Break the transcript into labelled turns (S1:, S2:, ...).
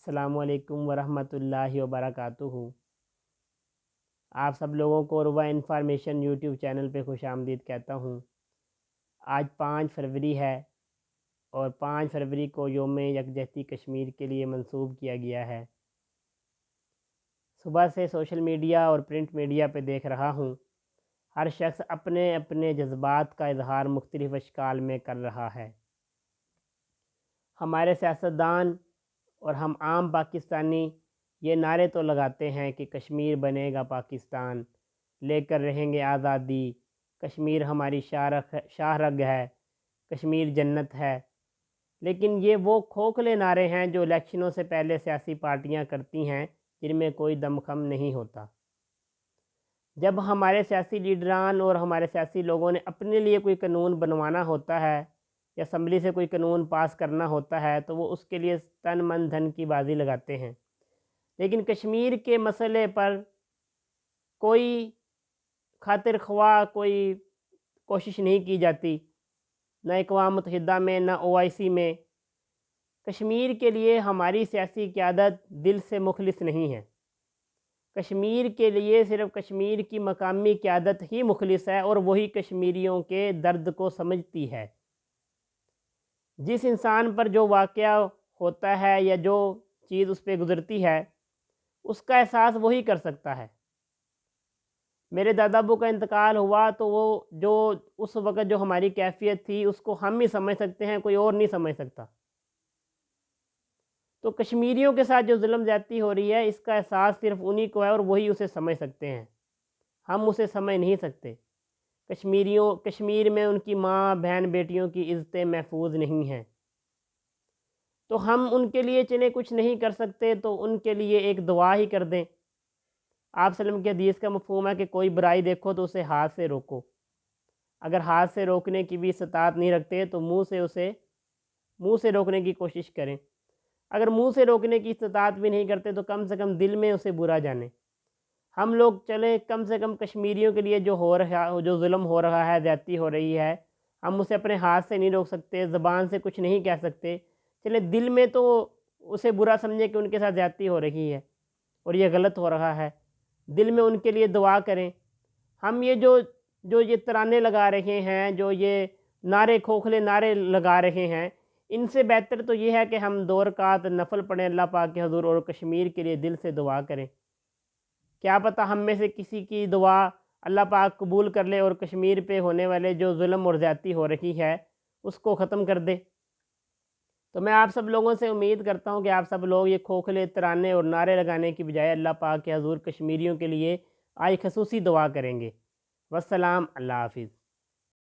S1: السلام علیکم ورحمۃ اللہ وبرکاتہ۔ آپ سب لوگوں کو روا انفارمیشن یوٹیوب چینل پہ خوش آمدید کہتا ہوں۔ آج 5 فروری ہے اور 5 فروری کو یوم یکجہتی کشمیر کے لیے منسوب کیا گیا ہے۔ صبح سے سوشل میڈیا اور پرنٹ میڈیا پہ دیکھ رہا ہوں، ہر شخص اپنے اپنے جذبات کا اظہار مختلف اشکال میں کر رہا ہے۔ ہمارے سیاستدان اور ہم عام پاکستانی یہ نعرے تو لگاتے ہیں کہ کشمیر بنے گا پاکستان، لے کر رہیں گے آزادی، کشمیر ہماری شاہ رگ ہے، کشمیر جنت ہے، لیکن یہ وہ کھوکھلے نعرے ہیں جو الیکشنوں سے پہلے سیاسی پارٹیاں کرتی ہیں، جن میں کوئی دم خم نہیں ہوتا۔ جب ہمارے سیاسی لیڈران اور ہمارے سیاسی لوگوں نے اپنے لیے کوئی قانون بنوانا ہوتا ہے یا اسمبلی سے کوئی قانون پاس کرنا ہوتا ہے تو وہ اس کے لیے تن من دھن کی بازی لگاتے ہیں، لیکن کشمیر کے مسئلے پر کوئی خاطر خواہ کوئی کوشش نہیں کی جاتی، نہ اقوام متحدہ میں نہ OIC میں۔ کشمیر کے لیے ہماری سیاسی قیادت دل سے مخلص نہیں ہے۔ کشمیر کے لیے صرف کشمیر کی مقامی قیادت ہی مخلص ہے، اور وہی کشمیریوں کے درد کو سمجھتی ہے۔ جس انسان پر جو واقعہ ہوتا ہے یا جو چیز اس پہ گزرتی ہے، اس کا احساس وہی کر سکتا ہے۔ میرے دادا ابو کا انتقال ہوا تو وہ جو اس وقت جو ہماری کیفیت تھی اس کو ہم ہی سمجھ سکتے ہیں، کوئی اور نہیں سمجھ سکتا۔ تو کشمیریوں کے ساتھ جو ظلم زیادتی ہو رہی ہے، اس کا احساس صرف انہی کو ہے اور وہی اسے سمجھ سکتے ہیں، ہم اسے سمجھ نہیں سکتے۔ کشمیر میں ان کی ماں بہن بیٹیوں کی عزتیں محفوظ نہیں ہیں، تو ہم ان کے لیے چلے کچھ نہیں کر سکتے تو ان کے لیے ایک دعا ہی کر دیں۔ آپ وسلم کی حدیث کا مفہوم ہے کہ کوئی برائی دیکھو تو اسے ہاتھ سے روکو۔ اگر ہاتھ سے روکنے کی بھی استطاعت نہیں رکھتے تو منہ سے روکنے کی کوشش کریں۔ اگر منہ سے روکنے کی استطاعت بھی نہیں کرتے تو کم سے کم دل میں اسے برا جانیں۔ ہم لوگ چلیں کم سے کم کشمیریوں کے لیے جو ظلم ہو رہا ہے، زیادتی ہو رہی ہے، ہم اسے اپنے ہاتھ سے نہیں روک سکتے، زبان سے کچھ نہیں کہہ سکتے، چلے دل میں تو اسے برا سمجھیں کہ ان کے ساتھ زیادتی ہو رہی ہے اور یہ غلط ہو رہا ہے، دل میں ان کے لیے دعا کریں۔ ہم یہ جو ترانے لگا رہے ہیں، جو یہ کھوکھلے نعرے لگا رہے ہیں، ان سے بہتر تو یہ ہے کہ ہم 2 رکعت نفل پڑھیں اللہ پاک کے حضور اور کشمیر کے لیے دل سے دعا کریں۔ کیا پتہ ہم میں سے کسی کی دعا اللہ پاک قبول کر لے اور کشمیر پہ ہونے والے جو ظلم اور زیادتی ہو رہی ہے اس کو ختم کر دے۔ تو میں آپ سب لوگوں سے امید کرتا ہوں کہ آپ سب لوگ یہ کھوکھلے ترانے اور نعرے لگانے کی بجائے اللہ پاک کے حضور کشمیریوں کے لیے آج خصوصی دعا کریں گے۔ والسلام، اللہ حافظ۔